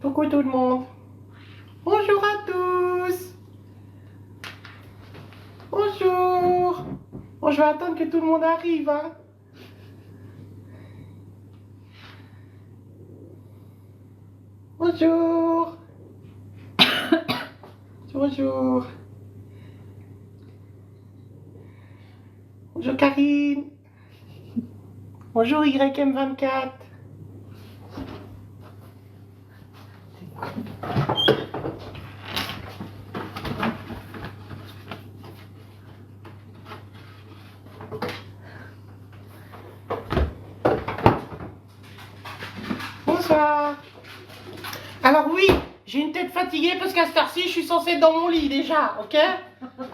Coucou tout le monde. Bonjour à tous. Bonjour. Bon, je vais attendre que tout le monde arrive, hein. Bonjour. Bonjour. Bonjour Karine. Bonjour YM24. Bonsoir. Alors oui, j'ai une tête fatiguée parce qu'à cette heure-ci, je suis censée être dans mon lit déjà, ok?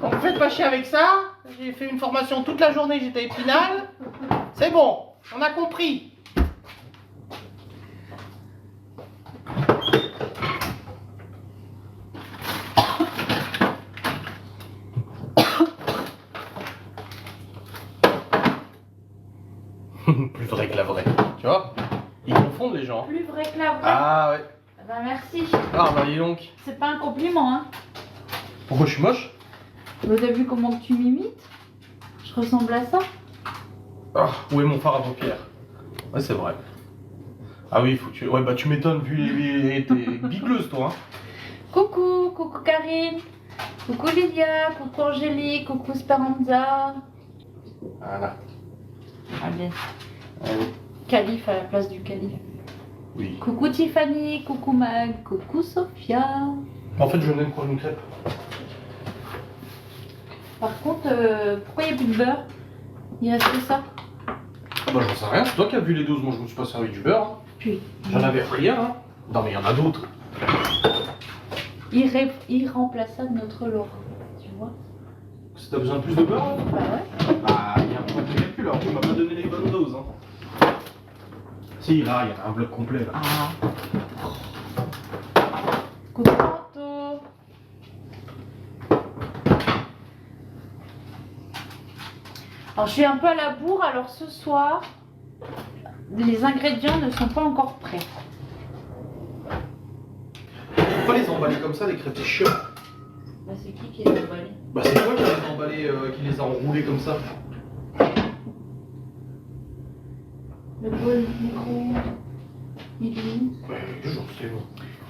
Donc faites pas chier avec ça. J'ai fait une formation toute la journée, j'étais à Épinal. C'est bon, on a compris. Plus vrai que la vraie, tu vois? Ils confondent les gens. Plus vrai que la vraie. Ah ouais. Bah merci. Ah bah dis donc. C'est pas un compliment, hein. Pourquoi je suis moche? Vous avez vu comment tu m'imites? Je ressemble à ça. Ah, où est mon fard à paupières? Ouais, c'est vrai. Ah oui, faut que tu... Ouais, bah tu m'étonnes vu t'es bigleuse toi, hein. Coucou, coucou Karine. Coucou Lilia, coucou Angélique, coucou Speranza. Voilà. Allez, Allez. calife à la place du calife. Oui. Coucou Tiffany, coucou Mag, coucou Sophia. En fait, je n'aime quoi une crêpe. Par contre, pourquoi il n'y a plus de beurre? Il reste que ça. Ah bah j'en sais rien, c'est toi qui as vu les doses, moi je me suis pas servi du beurre. Hein. Puis, J'en avais rien, hein. Non mais il y en a d'autres. il remplaça notre Laura, tu vois. Si t'as besoin de plus de beurre, hein. Bah ouais. Ah, il y a un problème de calcul, alors tu m'as pas donné les bonnes doses. Hein. Si, là, il y a un bloc complet. Là. Ah. Coucou Anto. Alors je suis un peu à la bourre, alors ce soir, les ingrédients ne sont pas encore prêts. Faut pas les emballer comme ça, les crêpes, c'est chiant. Bah c'est qui les a emballés? Bah c'est toi qui les as emballés, qui les a enroulés comme ça. Le bol micro. Il est où? Ouais, j'en sais, moi.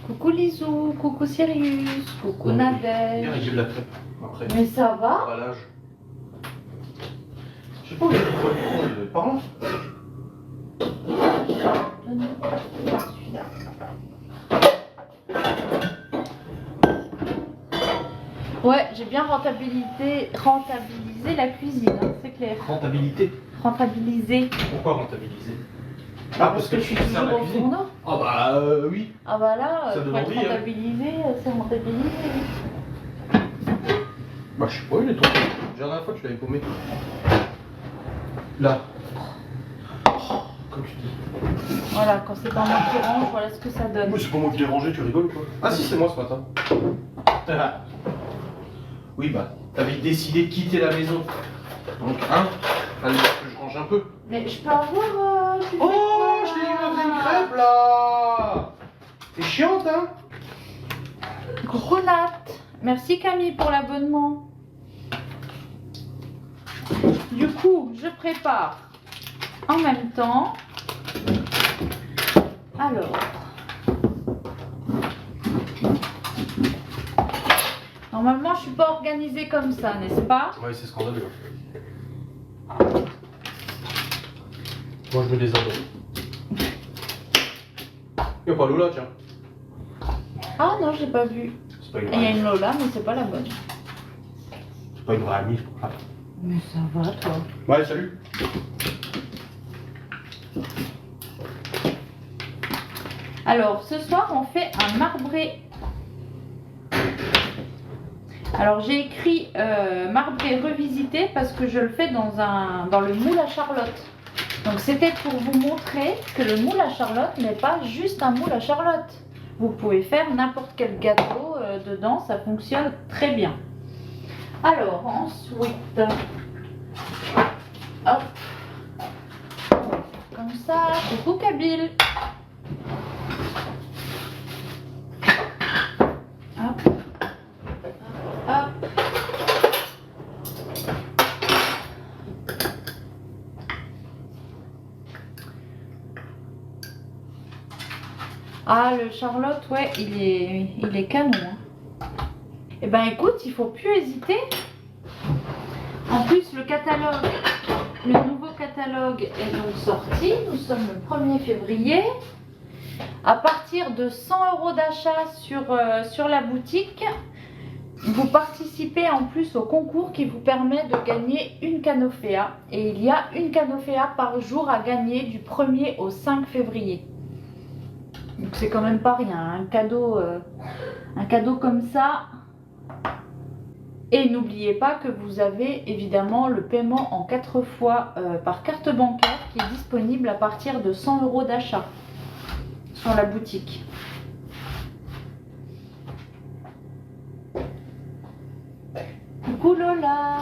Coucou Lisou, coucou Sirius, coucou Ouais, Nadège. Bien régler la crêpe, après. Mais ça va? Emballage. Je sais pas où il y a des poils de con, il est par là. Donne-moi celui-là. Ouais, j'ai bien rentabilisé la cuisine, hein, c'est clair. Rentabilité. Rentabiliser. Pourquoi rentabiliser? Parce que je suis tu sers toujours la au cuisine. fourneau. Ah bah oui. Ah bah là, Ça pour donne être envie, hein. rentabilisé, c'est rentabilisé. Bah je sais pas, il est tombé. La dernière fois tu l'avais paumé. Là. Oh, comme tu dis. Voilà, quand c'est pas moi qui range, voilà ce que ça donne. Oui, c'est pas moi qui l'ai rangé, tu rigoles quoi. Ah si, c'est moi ce matin. Ah. Oui bah, t'avais décidé de quitter la maison. Donc hein, fallait que je range un peu. Mais je peux avoir... tu fais Oh, quoi, je t'ai dit là? que une crêpe là. T'es chiante hein. Coucou Nat. Merci Camille pour l'abonnement. Du coup, je prépare en même temps. Alors. Normalement, je suis pas organisée comme ça, n'est-ce pas? Ouais, c'est scandaleux. Moi je mets des abonnés. Y'a pas Lola, tiens. Ah non, j'ai pas vu. C'est pas une Il y a vraie. une Lola, mais c'est pas la bonne. C'est pas une vraie amie. Ah. Mais ça va, toi. Ouais, salut. Alors, ce soir, on fait un marbré. Alors, j'ai écrit marbré revisité parce que je le fais dans le moule à Charlotte. Donc, c'était pour vous montrer que le moule à Charlotte n'est pas juste un moule à Charlotte. Vous pouvez faire n'importe quel gâteau dedans, ça fonctionne très bien. Alors, ensuite, hop, comme ça, coucou Kabyle. Ah, le Charlotte, ouais, il est canon. Hein. Eh ben écoute, il faut plus hésiter. En plus, le nouveau catalogue est donc sorti. Nous sommes le 1er février. À partir de 100 € d'achat sur la boutique, vous participez en plus au concours qui vous permet de gagner une Canofea. Et il y a une Canofea par jour à gagner du 1er au 5 février. Donc c'est quand même pas rien, un cadeau comme ça. Et n'oubliez pas que vous avez évidemment le paiement en 4 fois par carte bancaire qui est disponible à partir de 100 € d'achat sur la boutique. Coucou Lola.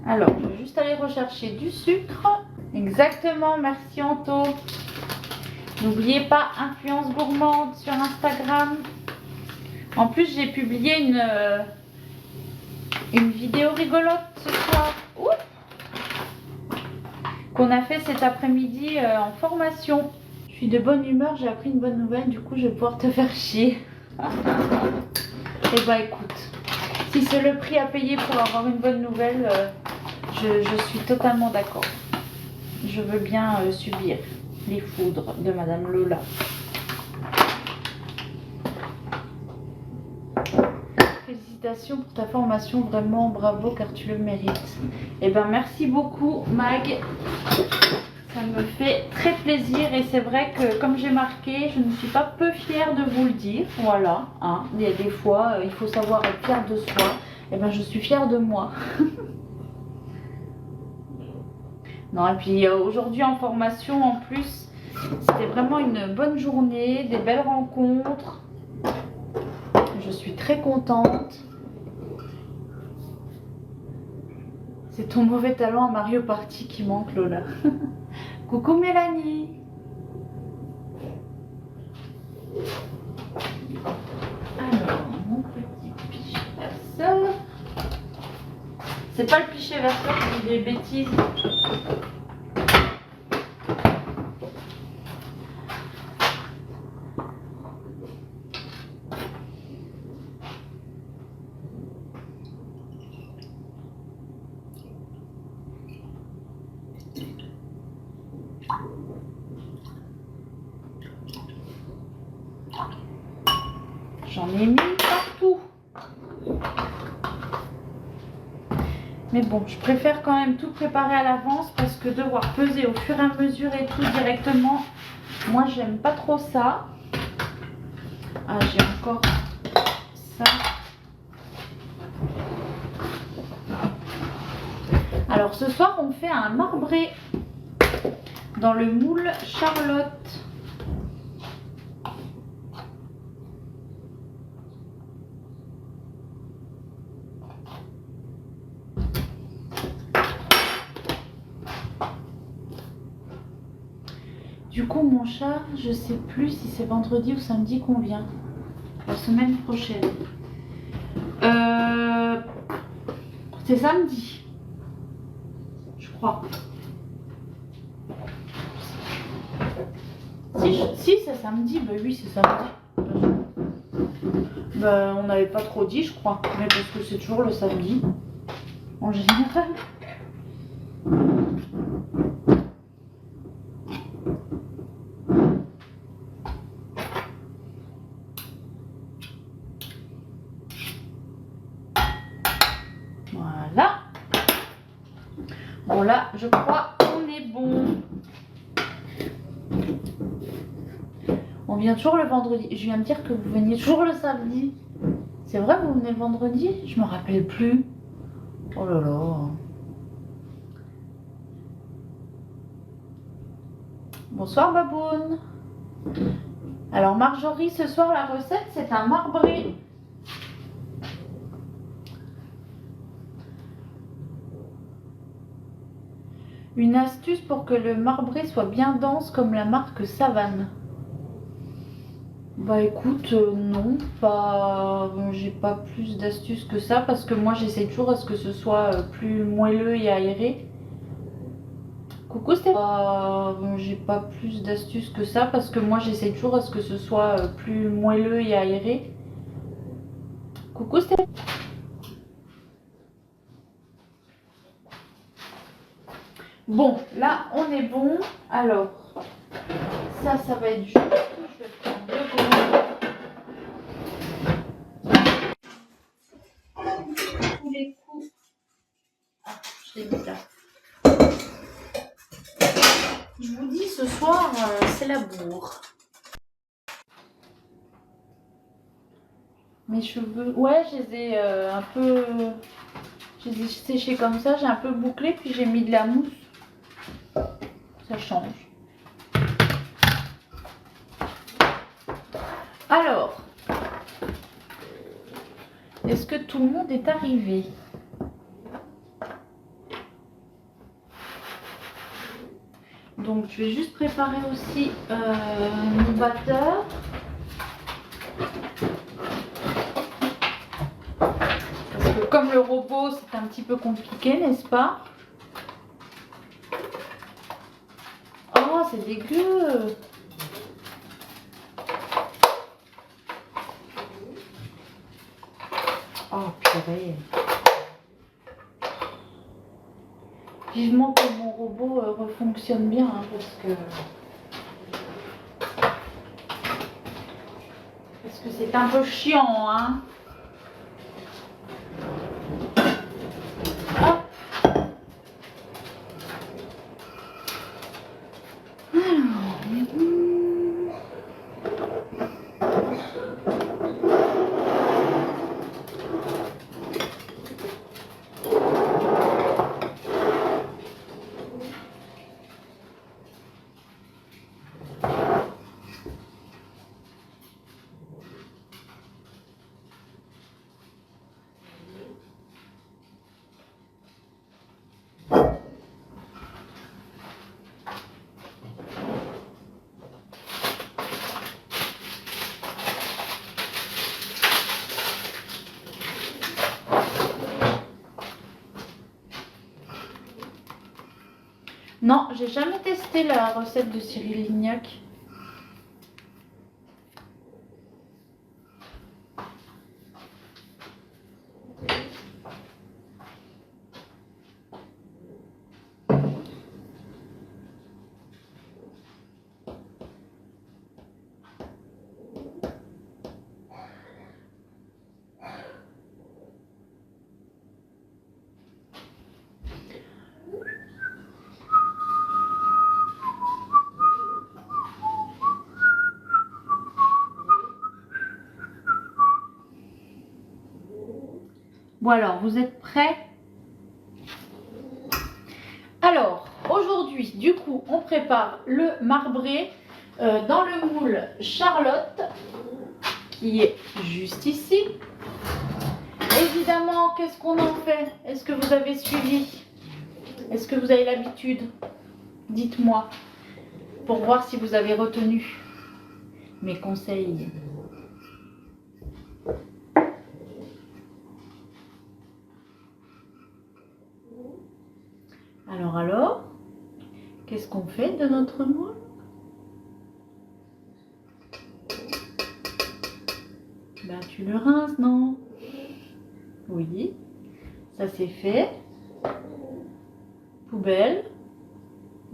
Alors, je vais juste aller rechercher du sucre. Exactement, merci Anto. N'oubliez pas Influence Gourmande sur Instagram. En plus, j'ai publié une vidéo rigolote ce soir. Qu'on a fait cet après-midi en formation. Je suis de bonne humeur, j'ai appris une bonne nouvelle, du coup je vais pouvoir te faire chier. Et bah écoute, si c'est le prix à payer pour avoir une bonne nouvelle, je suis totalement d'accord. Je veux bien subir les foudres de Madame Lola. Félicitations pour ta formation, vraiment bravo car tu le mérites. Et ben merci beaucoup Mag. Ça me fait très plaisir et c'est vrai que comme j'ai marqué, je ne suis pas peu fière de vous le dire. Voilà, hein. Il y a des fois, il faut savoir être fière de soi. Et ben je suis fière de moi. Non, et puis aujourd'hui en formation en plus, c'était vraiment une bonne journée, des belles rencontres. Je suis très contente. C'est ton mauvais talent à Mario Party qui manque Lola. Coucou Mélanie. Alors, mon petit pichet verseur. C'est pas le pichet verseur, c'est des bêtises. J'en ai mis partout. Mais bon, je préfère quand même tout préparer à l'avance parce que devoir peser au fur et à mesure et tout directement, moi j'aime pas trop ça. Ah, j'ai encore ça. Alors ce soir, on fait un marbré dans le moule Charlotte. Du coup, mon chat, je sais plus si c'est vendredi ou samedi qu'on vient. La semaine prochaine. C'est samedi. Je crois. Si c'est samedi, bah oui, c'est samedi. Bah, on n'avait pas trop dit, je crois. Mais parce que c'est toujours le samedi. En général. Voilà. Bon là, je crois qu'on est bon. On vient toujours le vendredi. Je viens de dire que vous veniez toujours le samedi. C'est vrai, vous venez le vendredi? Je me rappelle plus. Oh là là. Bonsoir Baboune. Alors Marjorie, ce soir la recette c'est un marbré. Une astuce pour que le marbré soit bien dense comme la marque Savane. Bah écoute, non, pas, j'ai pas plus d'astuces que ça parce que moi j'essaie toujours à ce que ce soit plus moelleux et aéré. Coucou Stéphane. J'ai pas plus d'astuces que ça parce que moi j'essaie toujours à ce que ce soit plus moelleux et aéré. Coucou Stéphane. Bon, là on est bon. Alors, ça va être juste. Je vais prendre le gros. Tous les coups. Ah, je l'ai mis là. Je vous dis, ce soir, c'est la bourre. Mes cheveux, ouais, je les ai un peu... Je les ai séchés comme ça, j'ai un peu bouclé, puis j'ai mis de la mousse. Ça change. Alors, est-ce que tout le monde est arrivé? Donc, je vais juste préparer aussi mon batteur. Parce que comme le robot, c'est un petit peu compliqué, n'est-ce pas? Oh, c'est dégueu! Oh, purée! Vivement que mon robot refonctionne bien, hein, parce que c'est un peu chiant, hein. Hop. Non, j'ai jamais testé la recette de Cyril Lignac. Bon alors, vous êtes prêts? Alors, aujourd'hui, du coup, on prépare le marbré dans le moule Charlotte, qui est juste ici. Évidemment, qu'est-ce qu'on en fait? Est-ce que vous avez suivi? Est-ce que vous avez l'habitude? Dites-moi, pour voir si vous avez retenu mes conseils. Alors, qu'est-ce qu'on fait de notre moule? Ben, tu le rinces, non? Oui, ça c'est fait. Poubelle.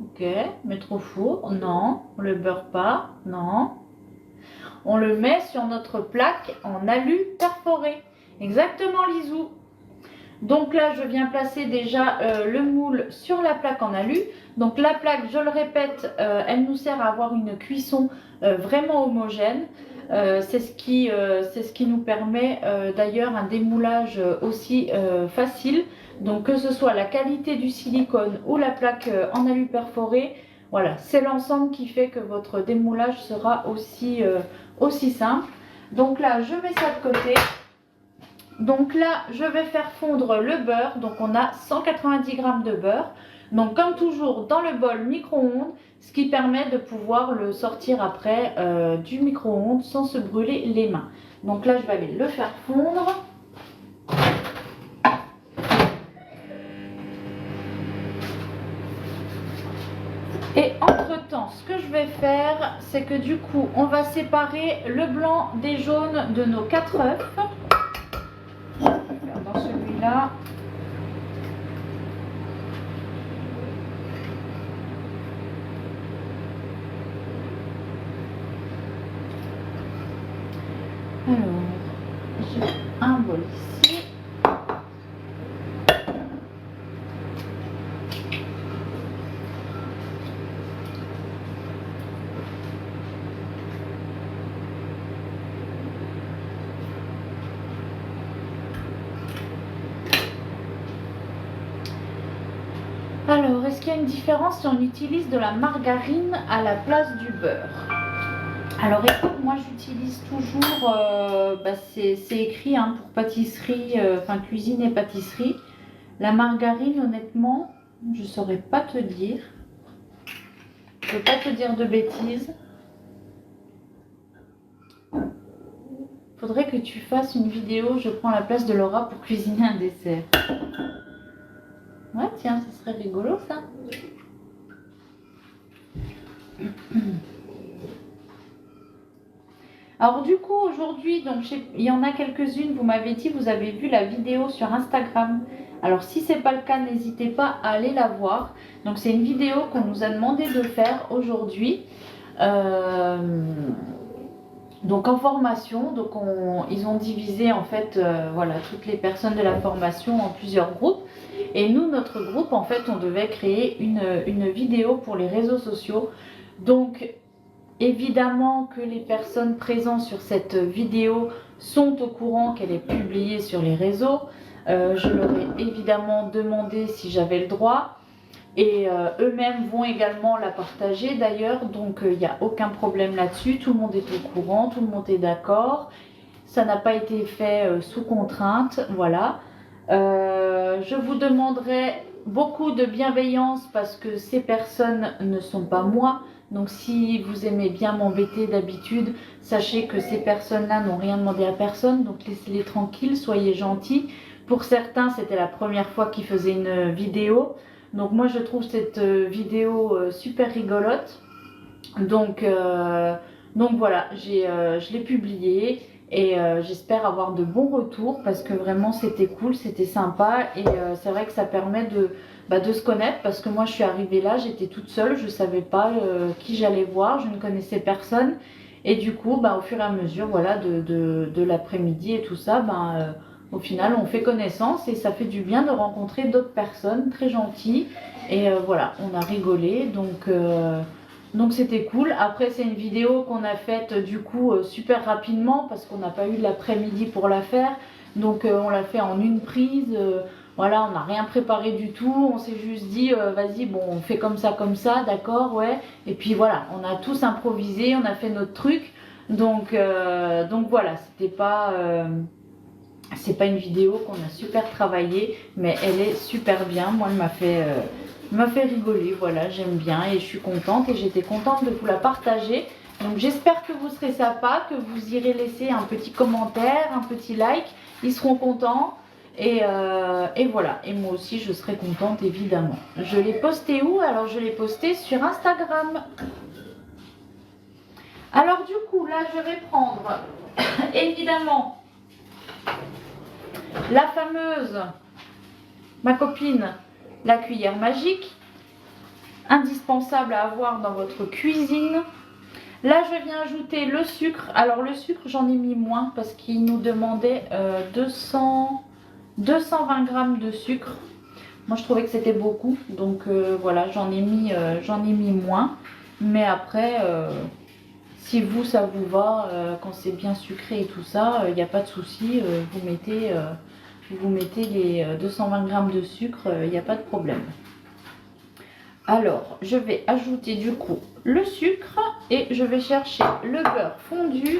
Ok, mettre au four? Non. On le beurre pas? Non. On le met sur notre plaque en alu perforé. Exactement, Lisou. Donc là, je viens placer déjà le moule sur la plaque en alu. Donc la plaque, je le répète, elle nous sert à avoir une cuisson vraiment homogène. C'est ce qui nous permet d'ailleurs un démoulage aussi facile. Donc que ce soit la qualité du silicone ou la plaque en alu perforé, voilà, c'est l'ensemble qui fait que votre démoulage sera aussi simple. Donc là, je mets ça de côté. Donc là, je vais faire fondre le beurre. Donc on a 190 g de beurre. Donc comme toujours dans le bol micro-ondes, ce qui permet de pouvoir le sortir après du micro-ondes sans se brûler les mains. Donc là, je vais aller le faire fondre. ce que je vais faire, c'est que du coup, on va séparer le blanc des jaunes de nos 4 œufs. Je vais faire dans celui-là. Alors, j'ai un bol ici. Alors, est-ce qu'il y a une différence si on utilise de la margarine à la place du beurre? Alors écoute, moi j'utilise toujours, c'est écrit hein, pour pâtisserie, enfin cuisine et pâtisserie. La margarine, honnêtement, je saurais pas te dire. Je veux pas te dire de bêtises. Faudrait que tu fasses une vidéo, je prends la place de Laura pour cuisiner un dessert. Ouais, tiens, ça serait rigolo ça. Alors du coup aujourd'hui, donc il y en a quelques-unes, vous m'avez dit, vous avez vu la vidéo sur Instagram. Alors si ce n'est pas le cas, n'hésitez pas à aller la voir. Donc c'est une vidéo qu'on nous a demandé de faire aujourd'hui. Donc en formation, donc ils ont divisé en fait voilà, toutes les personnes de la formation en plusieurs groupes. Et nous, notre groupe, en fait, on devait créer une vidéo pour les réseaux sociaux. Donc évidemment que les personnes présentes sur cette vidéo sont au courant qu'elle est publiée sur les réseaux. Je leur ai évidemment demandé si j'avais le droit. Et eux-mêmes vont également la partager d'ailleurs. Donc il n'y a aucun problème là-dessus. Tout le monde est au courant, tout le monde est d'accord. Ça n'a pas été fait sous contrainte. Voilà. Je vous demanderai beaucoup de bienveillance parce que ces personnes ne sont pas moi. Donc si vous aimez bien m'embêter d'habitude, sachez que ces personnes-là n'ont rien demandé à personne. Donc laissez-les tranquilles, soyez gentils. Pour certains, c'était la première fois qu'ils faisaient une vidéo. Donc moi, je trouve cette vidéo super rigolote. Donc voilà, je l'ai publiée. Et j'espère avoir de bons retours parce que vraiment c'était cool, c'était sympa. Et c'est vrai que ça permet de se connaître parce que moi je suis arrivée là, j'étais toute seule, je ne savais pas qui j'allais voir, je ne connaissais personne. Et du coup, au fur et à mesure voilà, de l'après-midi et tout ça, au final on fait connaissance et ça fait du bien de rencontrer d'autres personnes très gentilles. Et voilà, on a rigolé. Donc c'était cool. Après c'est une vidéo qu'on a faite du coup super rapidement parce qu'on n'a pas eu l'après-midi pour la faire. Donc on l'a fait en une prise. Voilà, on n'a rien préparé du tout. On s'est juste dit vas-y, bon on fait comme ça, d'accord, ouais. Et puis voilà, on a tous improvisé, on a fait notre truc. Donc voilà, c'est pas une vidéo qu'on a super travaillée, mais elle est super bien. Moi elle m'a fait rigoler, voilà, j'aime bien et je suis contente et j'étais contente de vous la partager. Donc j'espère que vous serez sympa, que vous irez laisser un petit commentaire, un petit like, ils seront contents et voilà. Et moi aussi je serai contente évidemment. Je l'ai posté où? Alors je l'ai posté sur Instagram. Alors du coup là je vais prendre évidemment la fameuse, ma copine, la cuillère magique, indispensable à avoir dans votre cuisine. Là, je viens ajouter le sucre. Alors, le sucre, j'en ai mis moins parce qu'il nous demandait 220 grammes de sucre. Moi, je trouvais que c'était beaucoup. Donc, voilà, j'en ai mis moins. Mais après, si vous, ça vous va, quand c'est bien sucré et tout ça, il n'y a pas de souci. Vous mettez les 220 grammes de sucre, il n'y a pas de problème. Alors, je vais ajouter du coup le sucre et je vais chercher le beurre fondu.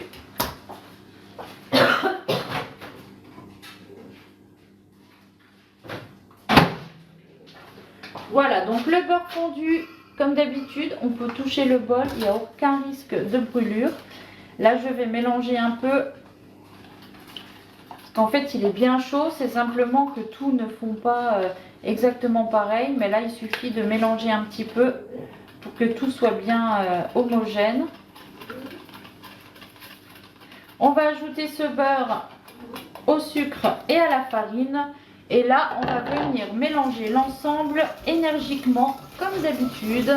Voilà, donc le beurre fondu, comme d'habitude, on peut toucher le bol, il n'y a aucun risque de brûlure. Là, je vais mélanger un peu. Parce qu'en fait, il est bien chaud, c'est simplement que tout ne fond pas exactement pareil. Mais là, il suffit de mélanger un petit peu pour que tout soit bien homogène. On va ajouter ce beurre au sucre et à la farine. Et là, on va venir mélanger l'ensemble énergiquement, comme d'habitude.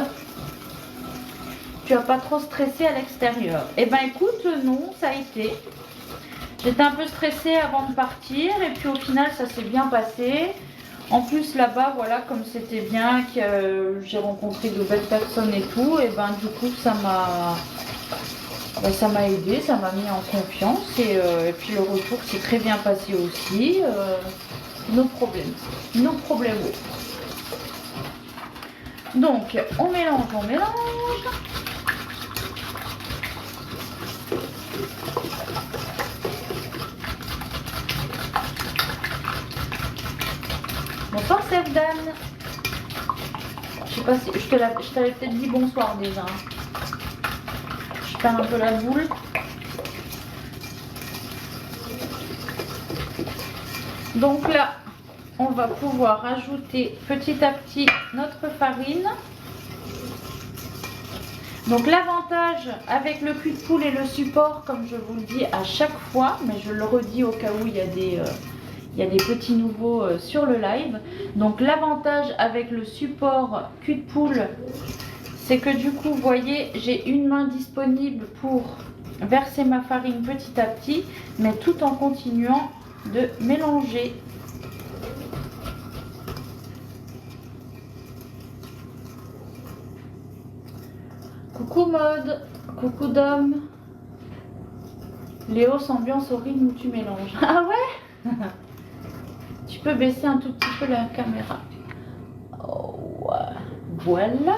Tu vas pas trop stresser à l'extérieur. Eh ben écoute, non, ça a été. J'étais un peu stressée avant de partir et puis au final, ça s'est bien passé. En plus, là-bas, voilà, comme c'était bien, que j'ai rencontré de belles personnes et tout, et ben du coup, ça m'a aidé, ça m'a mis en confiance. Et puis le retour s'est très bien passé aussi. Nos problèmes. Nos problèmes. Donc, on mélange, on mélange. Bonsoir Sevdan. Je sais pas si je t'avais peut-être dit bonsoir déjà. Je perds un peu la boule. Donc là, on va pouvoir ajouter petit à petit notre farine. Donc l'avantage avec le cul de poule et le support, comme je vous le dis à chaque fois, mais je le redis au cas où il y a des petits nouveaux sur le live. Donc l'avantage avec le support cul de poule, c'est que du coup, vous voyez, j'ai une main disponible pour verser ma farine petit à petit, mais tout en continuant de mélanger. Coucou Maude, coucou Dom. Léo s'ambiance au rythme où tu mélanges. Ah ouais. Tu peux baisser un tout petit peu la caméra. Oh, voilà.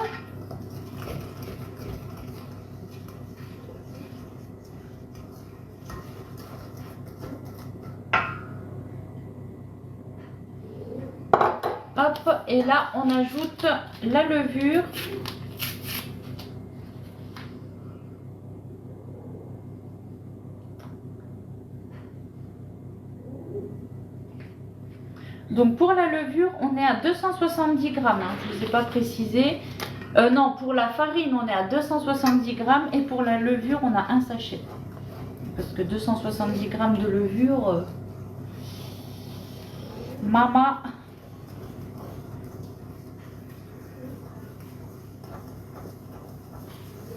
Hop, et là on ajoute la levure. Donc pour la levure, on est à 270 grammes, hein, je ne vous ai pas précisé. Non, pour la farine, on est à 270 grammes et pour la levure, on a un sachet. Parce que 270 grammes de levure, maman.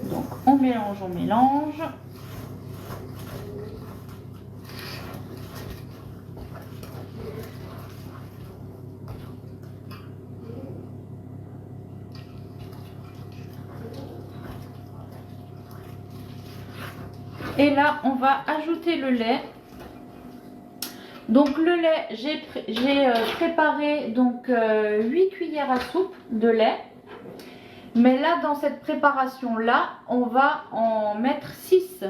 Donc on mélange, on mélange. Et là, on va ajouter le lait. Donc le lait, j'ai préparé donc 8 cuillères à soupe de lait. Mais là, dans cette préparation-là, on va en mettre 6.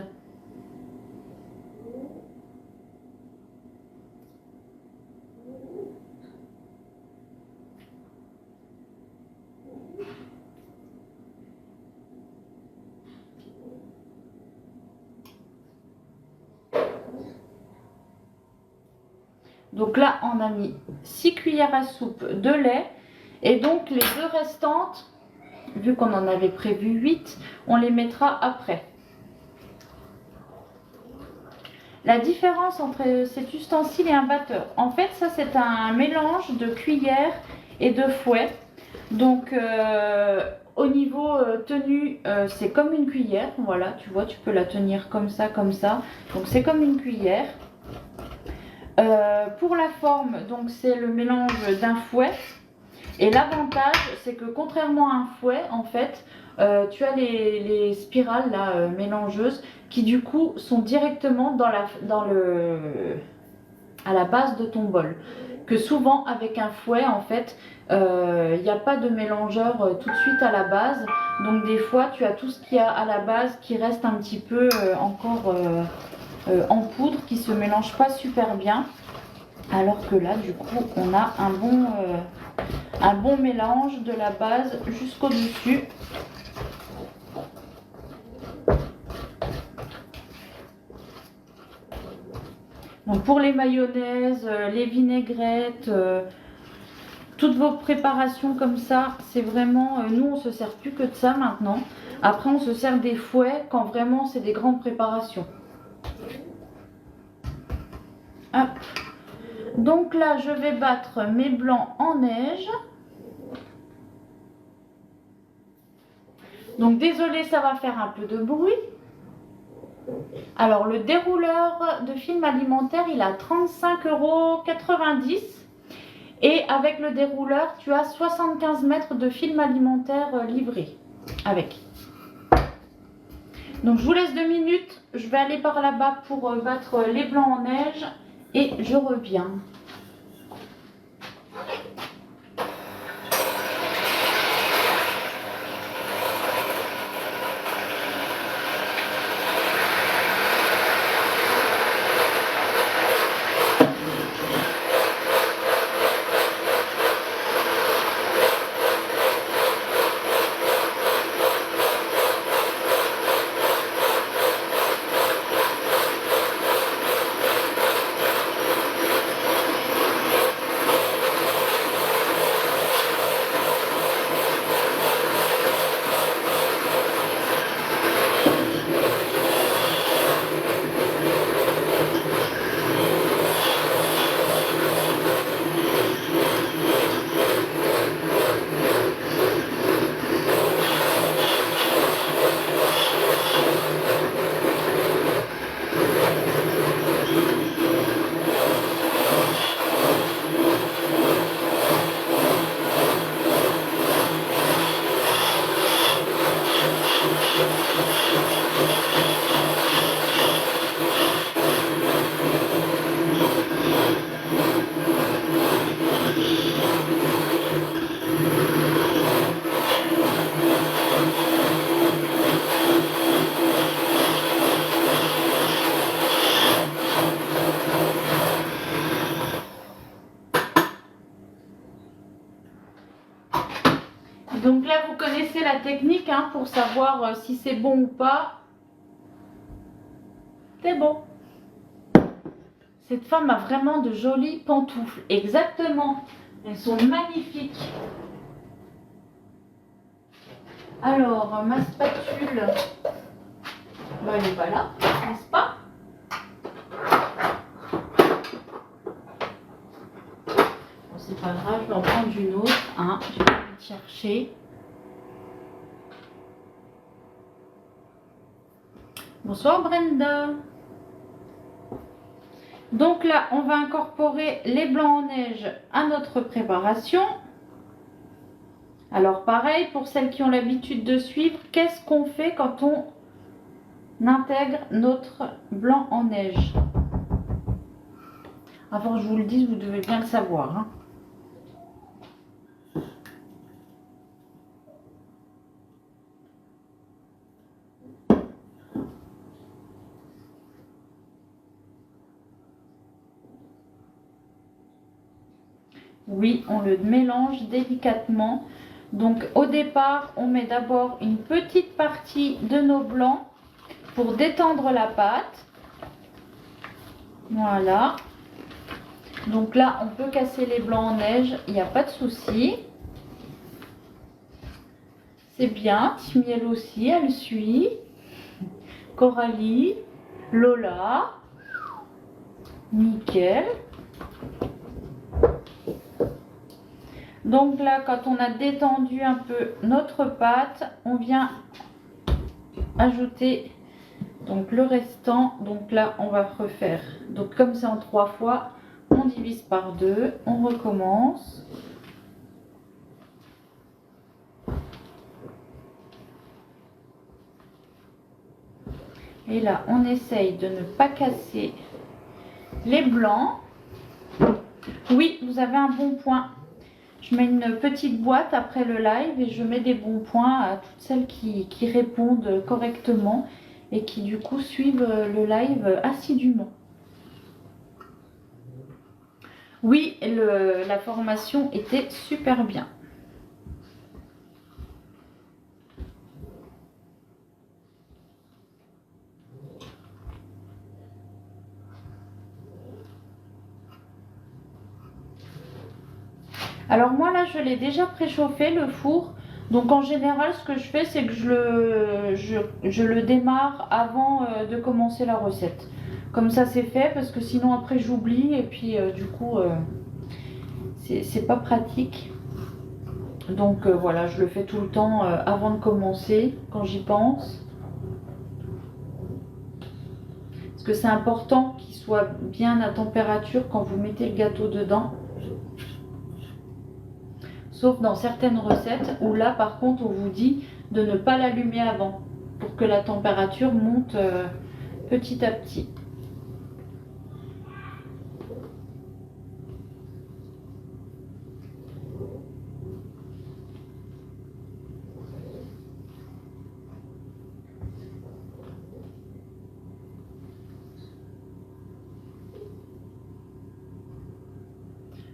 Donc là, on a mis 6 cuillères à soupe de lait. Et donc les deux restantes, vu qu'on en avait prévu 8, on les mettra après. La différence entre cet ustensile et un batteur, en fait, ça c'est un mélange de cuillère et de fouet. Donc au niveau tenue, c'est comme une cuillère. Voilà, tu vois, tu peux la tenir comme ça, comme ça. Donc c'est comme une cuillère. Pour la forme, donc c'est le mélange d'un fouet. Et l'avantage, c'est que contrairement à un fouet, en fait, tu as les spirales là, mélangeuses qui du coup sont directement à la base de ton bol. Que souvent avec un fouet, en fait, il n'y a pas de mélangeur tout de suite à la base. Donc des fois, tu as tout ce qu'il y a à la base qui reste un petit peu encore en poudre, qui ne se mélange pas super bien. Alors que là, du coup, on a un bon mélange de la base jusqu'au dessus. Donc pour les mayonnaises, les vinaigrettes, toutes vos préparations comme ça, c'est vraiment... nous, on se sert plus que de ça maintenant. Après, on se sert des fouets quand vraiment c'est des grandes préparations. Hop. Donc là, je vais battre mes blancs en neige. Donc désolé, ça va faire un peu de bruit. Alors le dérouleur de film alimentaire, il a 35,90 €. Et avec le dérouleur, tu as 75 mètres de film alimentaire livré avec. Donc je vous laisse 2 minutes. Je vais aller par là-bas pour battre les blancs en neige. Et je reviens. Donc là, vous connaissez la technique hein, pour savoir si c'est bon ou pas. C'est bon. Cette femme a vraiment de jolies pantoufles. Exactement. Elles sont magnifiques. Alors, ma spatule, bah, elle n'est pas là, n'est-ce pas? Bon, c'est pas grave, je vais en prendre une autre. Hein. Je vais aller chercher. Bonsoir Brenda. Donc là, on va incorporer les blancs en neige à notre préparation. Alors pareil, pour celles qui ont l'habitude de suivre, qu'est-ce qu'on fait quand on intègre notre blanc en neige? Avant que je vous le dise, vous devez bien le savoir. Hein. Oui, on le mélange délicatement. Donc au départ, on met d'abord une petite partie de nos blancs pour détendre la pâte. Voilà. Donc là, on peut casser les blancs en neige, il n'y a pas de souci. C'est bien, Timiel aussi, elle suit. Coralie, Lola, nickel. Donc là, quand on a détendu un peu notre pâte, on vient ajouter donc le restant. Donc là, on va refaire. Donc comme c'est en 3 fois, on divise par 2, on recommence. Et là, on essaye de ne pas casser les blancs. Oui, vous avez un bon point. Je mets une petite boîte après le live et je mets des bons points à toutes celles qui répondent correctement et qui du coup suivent le live assidûment. Oui, la formation était super bien. Alors moi là, je l'ai déjà préchauffé le four. Donc en général, ce que je fais, c'est que je le démarre avant de commencer la recette. Comme ça, c'est fait parce que sinon après j'oublie et puis du coup, c'est pas pratique. Donc voilà, je le fais tout le temps avant de commencer, quand j'y pense. Parce que c'est important qu'il soit bien à température quand vous mettez le gâteau dedans. Sauf dans certaines recettes où là par contre on vous dit de ne pas l'allumer avant pour que la température monte petit à petit.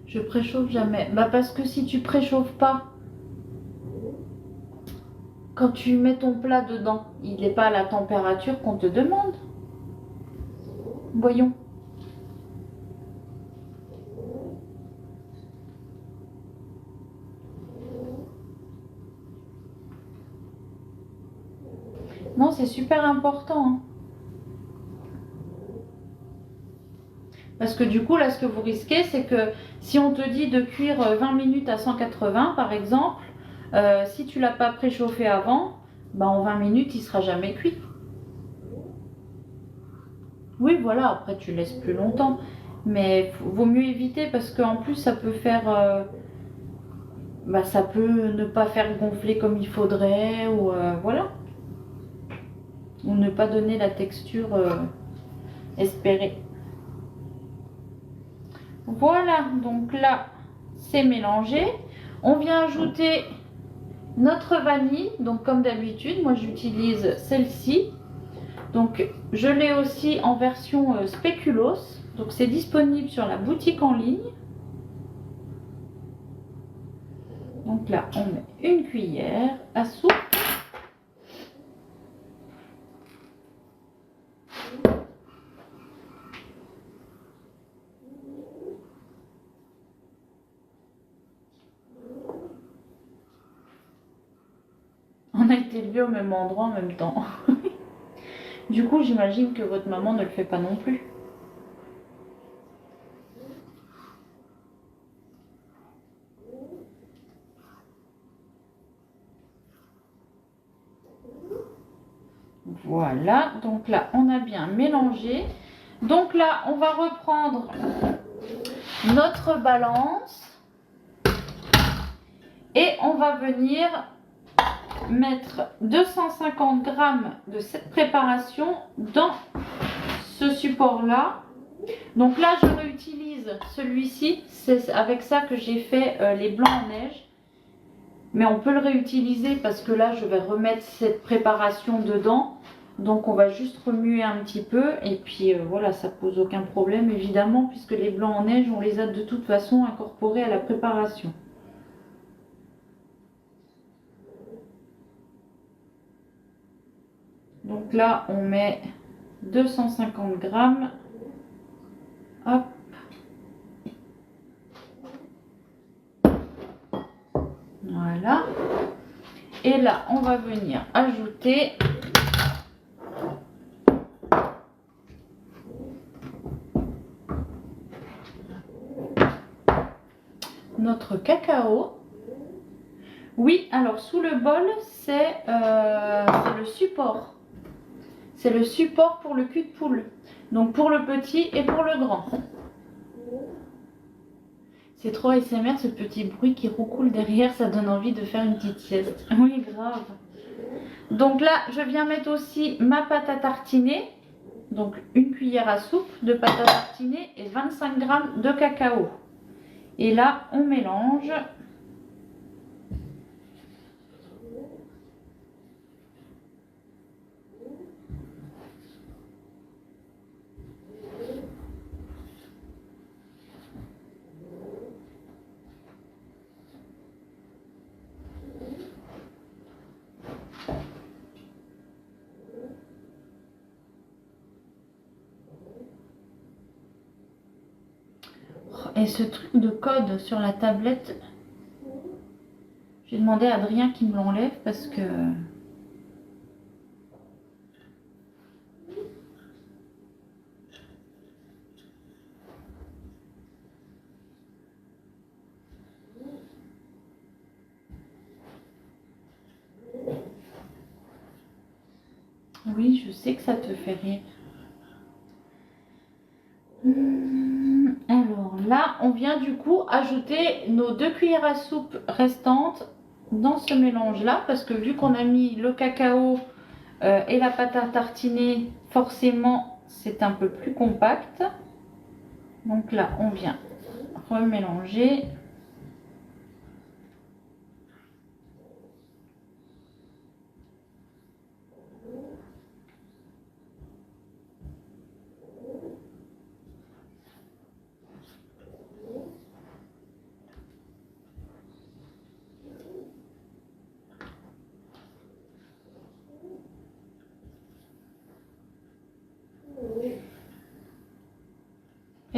Je préchauffe jamais. Bah parce que si tu préchauffes pas, quand tu mets ton plat dedans, il n'est pas à la température qu'on te demande. Voyons. Non, c'est super important. Hein. Parce que du coup, là, ce que vous risquez, c'est que si on te dit de cuire 20 minutes à 180, par exemple, si tu ne l'as pas préchauffé avant, bah en 20 minutes, il ne sera jamais cuit. Oui, voilà, après tu laisses plus longtemps. Mais vaut mieux éviter parce qu'en plus, ça peut faire... bah, ça peut ne pas faire gonfler comme il faudrait ou voilà. Ou ne pas donner la texture espérée. Voilà, donc là, c'est mélangé. On vient ajouter notre vanille. Donc comme d'habitude, moi j'utilise celle-ci. Donc je l'ai aussi en version spéculoos. Donc c'est disponible sur la boutique en ligne. Donc là, on met une cuillère à soupe. On a été élevés au même endroit en même temps. Du coup, j'imagine que votre maman ne le fait pas non plus. Voilà, donc là, on a bien mélangé. Donc là, on va reprendre notre balance et on va venir mettre 250 g de cette préparation dans ce support-là. Donc là, je réutilise celui-ci. C'est avec ça que j'ai fait les blancs en neige. Mais on peut le réutiliser parce que là, je vais remettre cette préparation dedans. Donc on va juste remuer un petit peu et puis voilà, ça pose aucun problème évidemment puisque les blancs en neige, on les a de toute façon incorporés à la préparation. Donc là, on met 250 g. Hop. Voilà. Et là, on va venir ajouter notre cacao. Oui, alors sous le bol, c'est le support. C'est le support pour le cul de poule. Donc pour le petit et pour le grand. C'est trop ASMR ce petit bruit qui roucoule derrière, ça donne envie de faire une petite sieste. Oui, grave. Donc là, je viens mettre aussi ma pâte à tartiner. Donc une cuillère à soupe de pâte à tartiner et 25 g de cacao. Et là, on mélange. Et ce truc de code sur la tablette, J'ai demandé à Adrien qui me l'enlève parce que... Oui, je sais que ça te fait rire. Alors là, on vient du coup ajouter nos 2 cuillères à soupe restantes dans ce mélange-là, parce que vu qu'on a mis le cacao et la pâte à tartiner, forcément, c'est un peu plus compact. Donc là, on vient remélanger.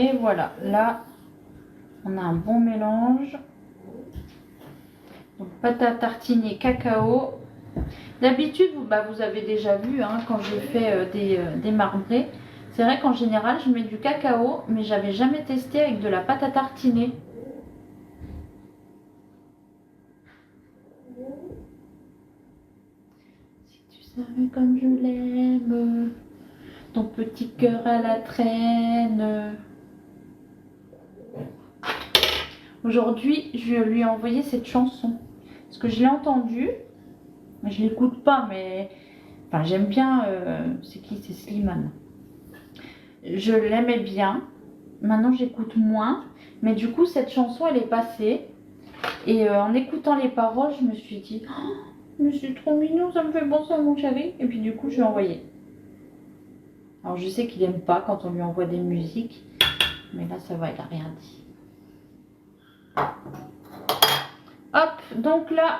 Et voilà, là, on a un bon mélange. Donc, pâte à tartiner, cacao. D'habitude, vous avez déjà vu hein, quand je fais des marbrés. C'est vrai qu'en général, je mets du cacao, mais j'avais jamais testé avec de la pâte à tartiner. Si tu savais comme je l'aime, ton petit cœur à la traîne. Aujourd'hui, je lui ai envoyé cette chanson. Parce que je l'ai entendue. Je l'écoute pas, mais... Enfin, j'aime bien... c'est qui? C'est Slimane. Je l'aimais bien. Maintenant, j'écoute moins. Mais du coup, cette chanson, elle est passée. Et en écoutant les paroles, je me suis dit... Oh, mais c'est trop mignon, ça me fait penser à mon chéri. Et puis du coup, je lui ai envoyé. Alors, je sais qu'il aime pas quand on lui envoie des musiques. Mais là, ça va, il a rien dit. Hop, donc là,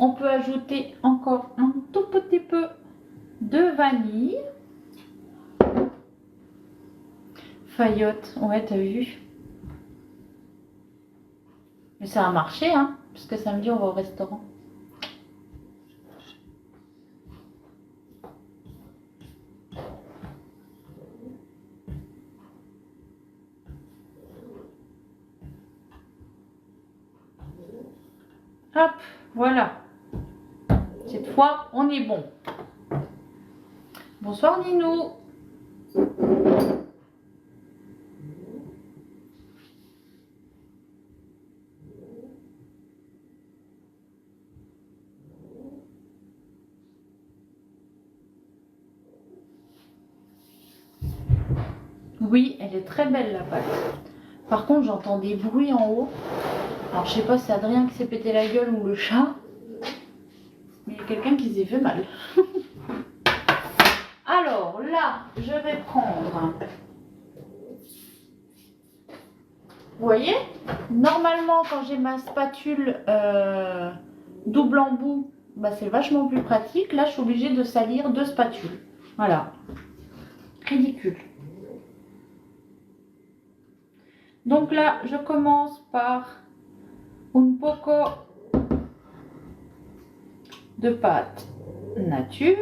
on peut ajouter encore un tout petit peu de vanille. Faillotte, ouais, t'as vu. Mais ça a marché, hein, parce que samedi, on va au restaurant. Hop, voilà. Cette fois, on est bon. Bonsoir, Ninou. Oui, elle est très belle, la pâte. Par contre, j'entends des bruits en haut. Alors, je sais pas si c'est Adrien qui s'est pété la gueule ou le chat. Mais il y a quelqu'un qui s'est fait mal. Alors, là, je vais prendre... Vous voyez? Normalement, quand j'ai ma spatule double embout, c'est vachement plus pratique. Là, je suis obligée de salir 2 spatules. Voilà. Ridicule. Donc là, je commence par un poco de pâte nature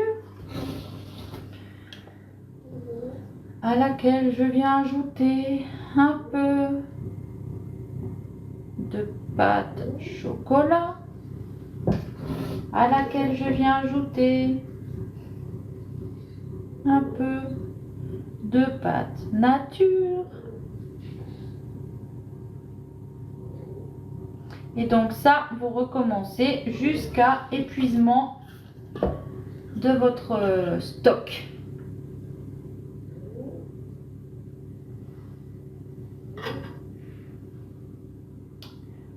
à laquelle je viens ajouter un peu de pâte chocolat à laquelle je viens ajouter un peu de pâte nature. Et donc ça, vous recommencez jusqu'à épuisement de votre stock.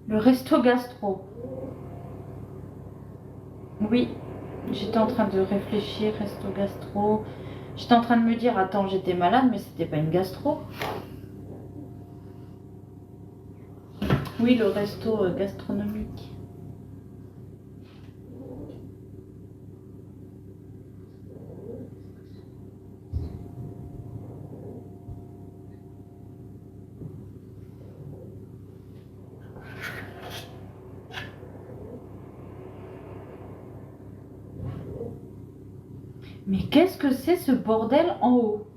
Le resto gastro. Oui, j'étais en train de réfléchir, resto gastro. J'étais en train de me dire, attends, j'étais malade, mais c'était pas une gastro. Oui, le resto gastronomique. Mais qu'est-ce que c'est ce bordel en haut?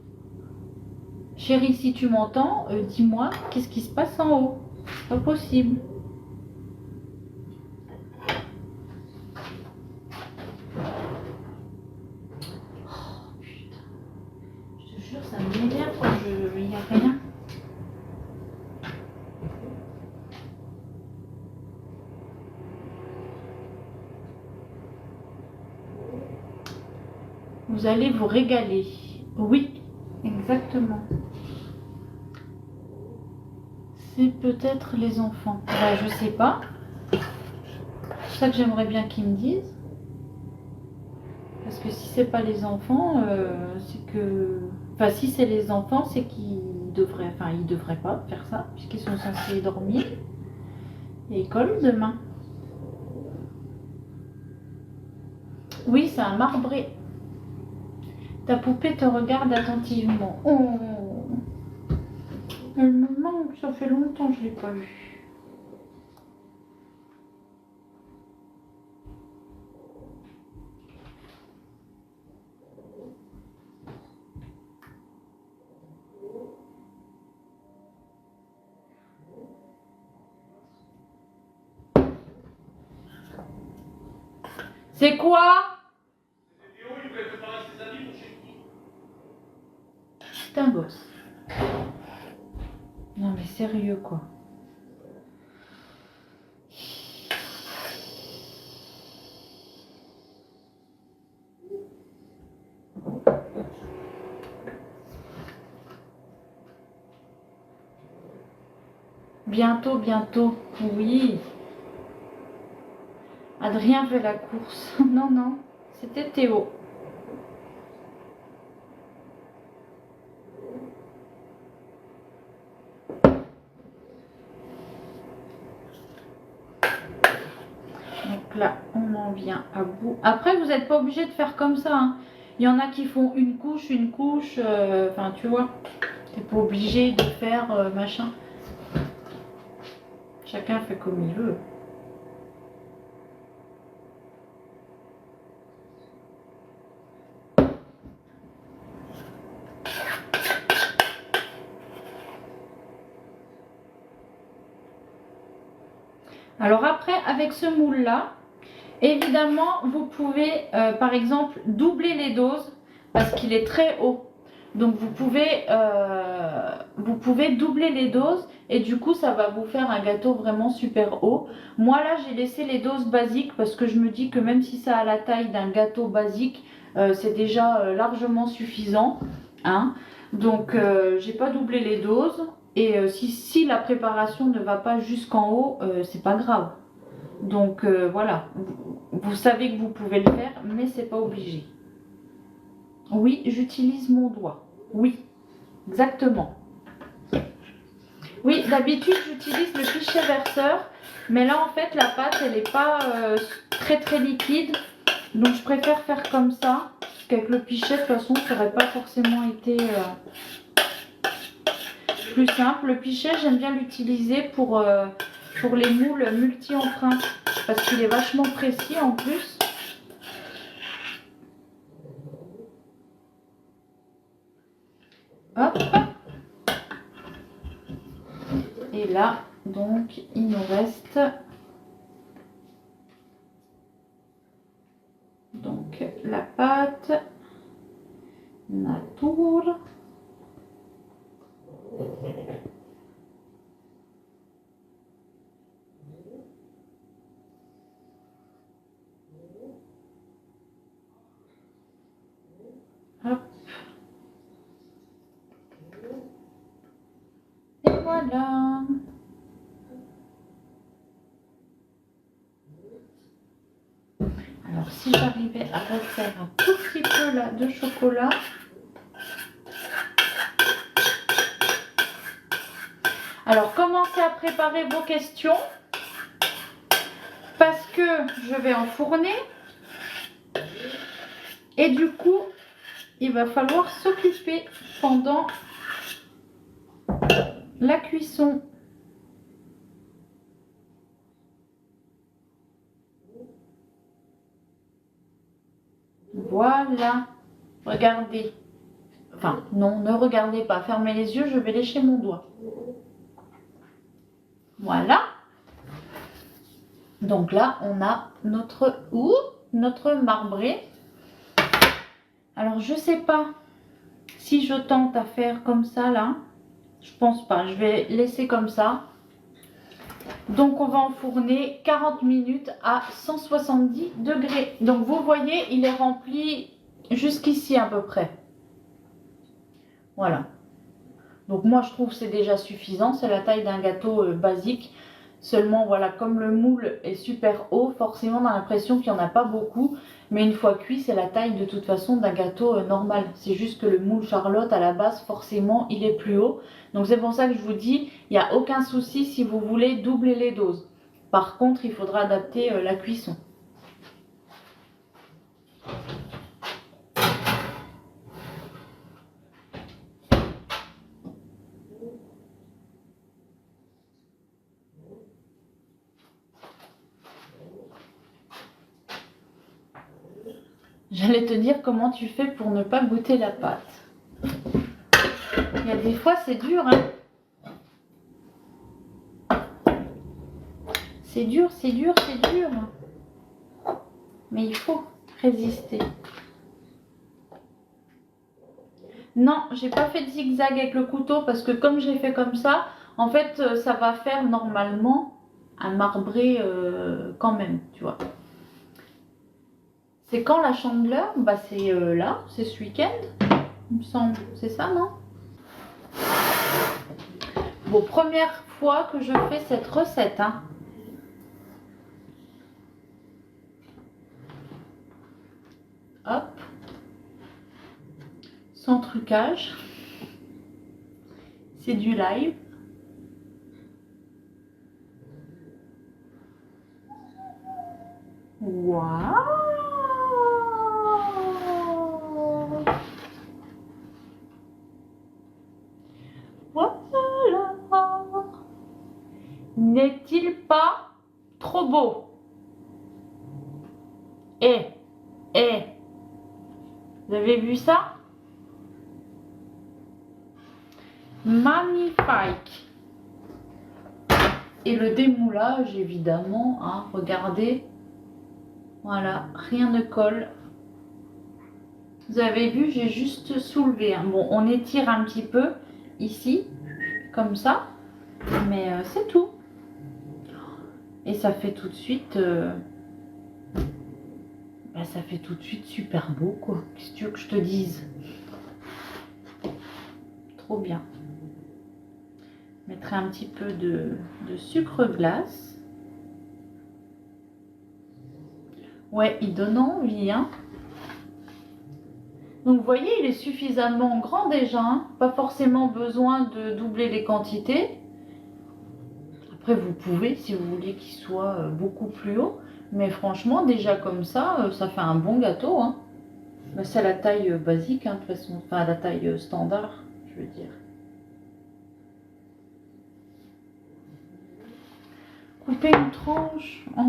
Chérie, si tu m'entends, dis-moi, qu'est-ce qui se passe en haut? C'est pas possible. Oh putain. Je te jure, ça m'énerve quand il n'y a rien. Vous allez vous régaler. Oui, exactement. C'est peut-être les enfants. Ben, je sais pas. C'est ça que j'aimerais bien qu'ils me disent. Parce que si c'est pas les enfants, c'est que... Enfin, si c'est les enfants, c'est qu'ils devraient... Enfin, ils devraient pas faire ça, puisqu'ils sont censés dormir. Et école demain. Oui, c'est un marbré. Ta poupée te regarde attentivement. Oh, elle me manque, ça fait longtemps que je l'ai pas vue. C'est quoi? C'est un gosse. Non mais sérieux quoi. Bientôt, bientôt. Oui. Adrien fait la course. Non, non. C'était Théo. Donc là, on en vient à bout. Après, vous n'êtes pas obligé de faire comme ça. Hein. Il y en a qui font une couche. Enfin, tu vois. T'es pas obligé de faire machin. Chacun fait comme il veut. Alors après, avec ce moule-là, évidemment, vous pouvez, par exemple, doubler les doses parce qu'il est très haut. Donc vous pouvez doubler les doses et du coup ça va vous faire un gâteau vraiment super haut. Moi là j'ai laissé les doses basiques parce que je me dis que même si ça a la taille d'un gâteau basique, c'est déjà largement suffisant. Hein. Donc j'ai pas doublé les doses et si la préparation ne va pas jusqu'en haut, c'est pas grave. Donc voilà, vous savez que vous pouvez le faire mais c'est pas obligé. Oui, j'utilise mon doigt. Oui, exactement. Oui, d'habitude, j'utilise le pichet verseur. Mais là, en fait, la pâte, elle n'est pas très très liquide. Donc, je préfère faire comme ça. Parce qu'avec le pichet, de toute façon, ça n'aurait pas forcément été plus simple. Le pichet, j'aime bien l'utiliser pour les moules multi-empreintes. Parce qu'il est vachement précis en plus. Hop. Et là, donc, il nous reste donc la pâte nature. Hop. Et voilà. Alors si j'arrivais à refaire un tout petit peu là de chocolat. Alors commencez à préparer vos questions parce que je vais enfourner et du coup il va falloir s'occuper pendant la cuisson. Voilà. Regardez. Enfin, non, ne regardez pas. Fermez les yeux, je vais lécher mon doigt. Voilà. Donc là, on a notre marbré. Alors, je sais pas si je tente à faire comme ça, là. Je pense pas. Je vais laisser comme ça. Donc, on va enfourner 40 minutes à 170 degrés. Donc, vous voyez, il est rempli jusqu'ici à peu près. Voilà. Donc, moi, je trouve que c'est déjà suffisant. C'est la taille d'un gâteau basique. Seulement, voilà, comme le moule est super haut, forcément, on a l'impression qu'il n'y en a pas beaucoup. Mais une fois cuit, c'est la taille de toute façon d'un gâteau normal. C'est juste que le moule Charlotte, à la base, forcément, il est plus haut. Donc, c'est pour ça que je vous dis, il n'y a aucun souci si vous voulez doubler les doses. Par contre, il faudra adapter la cuisson. J'allais te dire comment tu fais pour ne pas goûter la pâte. Il y a des fois, c'est dur, hein. C'est dur, c'est dur, c'est dur. Mais il faut résister. Non, j'ai pas fait de zigzag avec le couteau parce que comme j'ai fait comme ça, en fait, ça va faire normalement un marbré quand même, tu vois. C'est quand la Chandeleur? Bah c'est là, c'est ce week-end, il me semble. C'est ça, non? Bon, première fois que je fais cette recette, hein. Hop. Sans trucage. C'est du live. Waouh! Voilà. N'est-il pas trop beau? Vous avez vu ça? Magnifique. Et le démoulage, évidemment, hein, regardez. Voilà, rien ne colle. Vous avez vu, j'ai juste soulevé. Hein. Bon, on étire un petit peu ici, comme ça. Mais c'est tout. Et ça fait tout de suite... ça fait tout de suite super beau, quoi. Qu'est-ce que tu veux que je te dise? Trop bien. Je mettrai un petit peu de sucre glace. Ouais, il donne envie, hein. Donc, vous voyez, il est suffisamment grand déjà. Hein. Pas forcément besoin de doubler les quantités. Après, vous pouvez, si vous voulez qu'il soit beaucoup plus haut. Mais franchement, déjà comme ça, ça fait un bon gâteau. Hein. Bah, c'est la taille basique, hein, de toute façon. Enfin, la taille standard, je veux dire. Couper une tranche. Oh.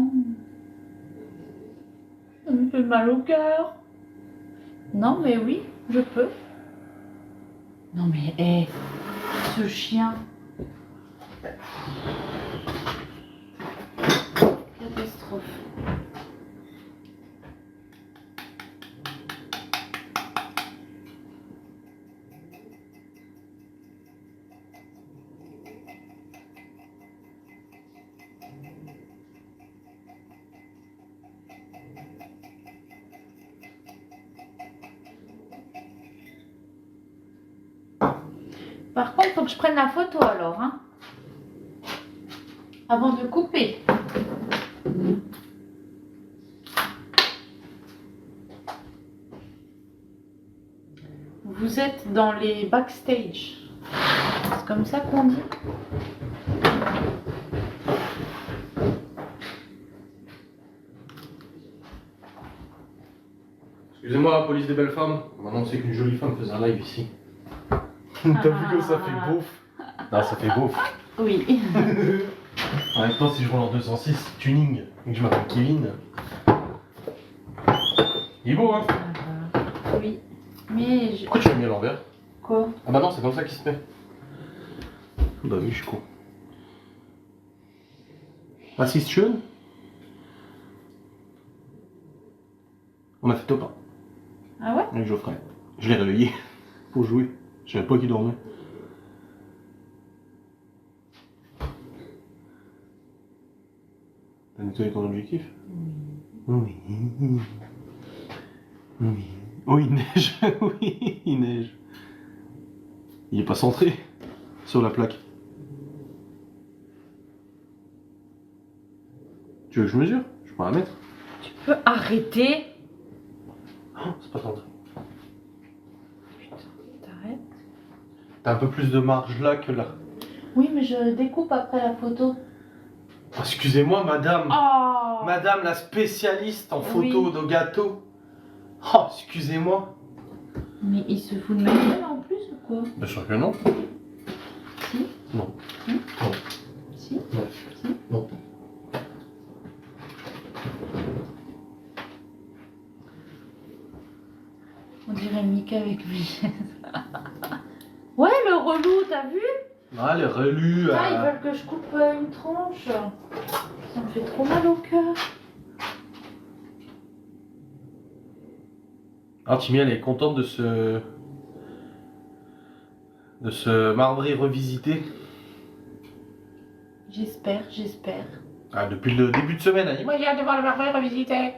Ça me fait mal au cœur. Non, mais oui, je peux. Non, mais hé, ce chien. Catastrophe. Par contre, il faut que je prenne la photo alors, hein, avant de couper. Vous êtes dans les backstage. C'est comme ça qu'on dit. Excusez-moi, police des belles femmes. Maintenant, c'est qu'une jolie femme faisait un live ici. T'as vu que ça fait beauf? Non, ça fait beauf. Oui. En même temps, si je roule en 206 tuning et que je m'appelle Kevin. Il est beau, hein? Oui. Mais je... Pourquoi tu l'as mis à l'envers? Quoi? Ah bah non, c'est comme ça qu'il se met. Bah oui, je suis con. Was ist schön? On a fait top 1 Ah ouais? avec Geoffrey. Je l'ai réveillé pour jouer. Je savais pas qu'il dormait. T'as nettoyé ton objectif? Oui. Oui. Oh, il neige. Oui, il neige. Il est pas centré sur la plaque. Tu veux que je mesure? Je peux la mettre. Tu peux arrêter? Oh, c'est pas centré. Putain, t'arrêtes? T'as un peu plus de marge là que là. Oui, mais je découpe après la photo. Oh, excusez-moi, madame. Oh! Madame la spécialiste en photo Oui. de gâteau. Oh, excusez-moi. Mais il se fout de ma gueule en plus ou quoi? Bien sûr que non. Si? Non. Hmm? Non. Si? Non. Si? Non. On dirait Mika avec lui. Ouais, le relou, t'as vu? Ah, les relus. Ah, ils veulent que je coupe une tranche. Ça me fait trop mal au cœur. Alors, Timmy, elle est contente de ce marbré revisité. J'espère, j'espère. Ah, depuis le début de semaine, elle dit, moi, j'ai hâte de voir le marbré revisité.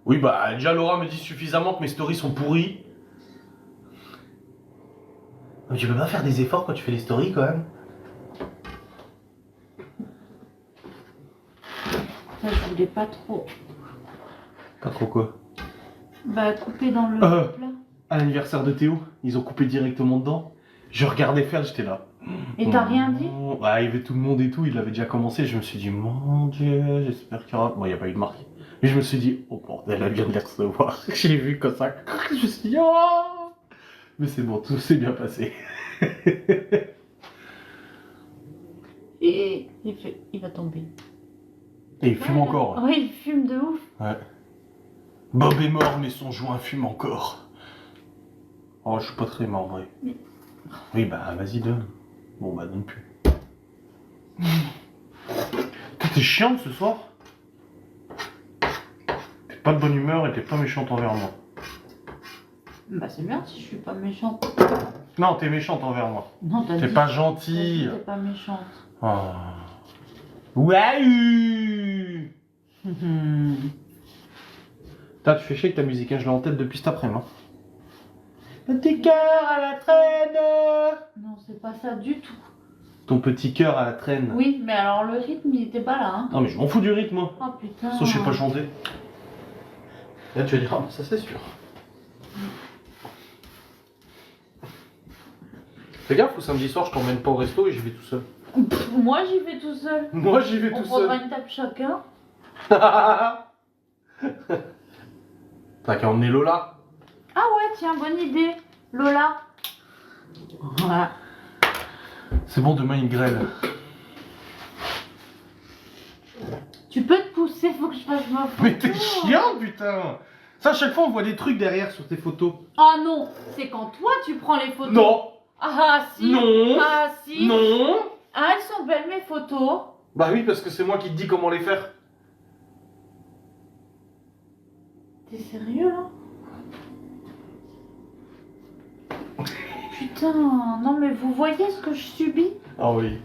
Oui, bah, déjà, Laura me dit suffisamment que mes stories sont pourries. Mais tu peux pas faire des efforts quand tu fais les stories, quand même. Ça, je voulais pas trop. Pas trop quoi. Bah, couper dans le Euh. plat. À l'anniversaire de Théo, ils ont coupé directement dedans. Je regardais faire, j'étais là. Et t'as rien dit? Ouais, il y avait tout le monde et tout, il avait déjà commencé. Je me suis dit, mon Dieu, j'espère qu'il y aura. Bon, il n'y a pas eu de marque. Mais je me suis dit, oh bordel, elle vient de les recevoir. J'ai vu comme ça. Je me suis dit, oh. Mais c'est bon, tout s'est bien passé. Et il va tomber. Et il fume encore. Ouais, il fume de ouf. Ouais. Bob est mort, mais son joint fume encore. Oh, je suis pas très mort, vrai. Oui, bah, vas-y, donne. Bon, bah, donne plus. T'es chiante ce soir? T'es pas de bonne humeur et t'es pas méchante envers moi. Bah, c'est bien si je suis pas méchante. Non, t'es méchante envers moi. Non, t'as T'es dit. pas T'as dit gentille. que t'es pas méchante. Oh. Ouais. Putain, tu fais chier avec ta musique, hein, je l'ai en tête depuis cet après-midi. Petit cœur à la traîne. Non, c'est pas ça du tout. Ton petit cœur à la traîne. Oui, mais alors le rythme, il était pas là, hein. Non, mais je m'en fous du rythme, moi. Oh putain. Sauf que je sais pas chanter. Là, tu vas dire, ah, ça c'est sûr. Fais gaffe, ou samedi soir, je t'emmène pas au resto et j'y vais tout seul. Pff, moi, j'y vais tout seul. Moi, j'y vais On tout prendra seul. une table chacun. T'as qu'à emmener Lola. Ah ouais, tiens, bonne idée. Lola. Voilà. C'est bon, demain il grêle. Tu peux te pousser, faut que je fasse ma photo. Mais t'es chiant, putain. Ça, à chaque fois, on voit des trucs derrière sur tes photos. Ah non, c'est quand toi tu prends les photos. Non. Ah si. Non. Ah si. Non. Ah, elles sont belles mes photos. Bah oui, parce que c'est moi qui te dis comment les faire. T'es sérieux là? Putain, non mais vous voyez ce que je subis? Ah oui,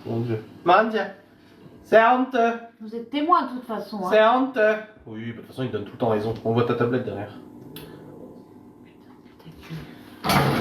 mon Dieu. Mandia, c'est honteux. Vous êtes témoin de toute façon. Hein. C'est honteux. Oui, bah, de toute façon, il donne tout le temps raison. On voit ta tablette derrière. Ta gueule.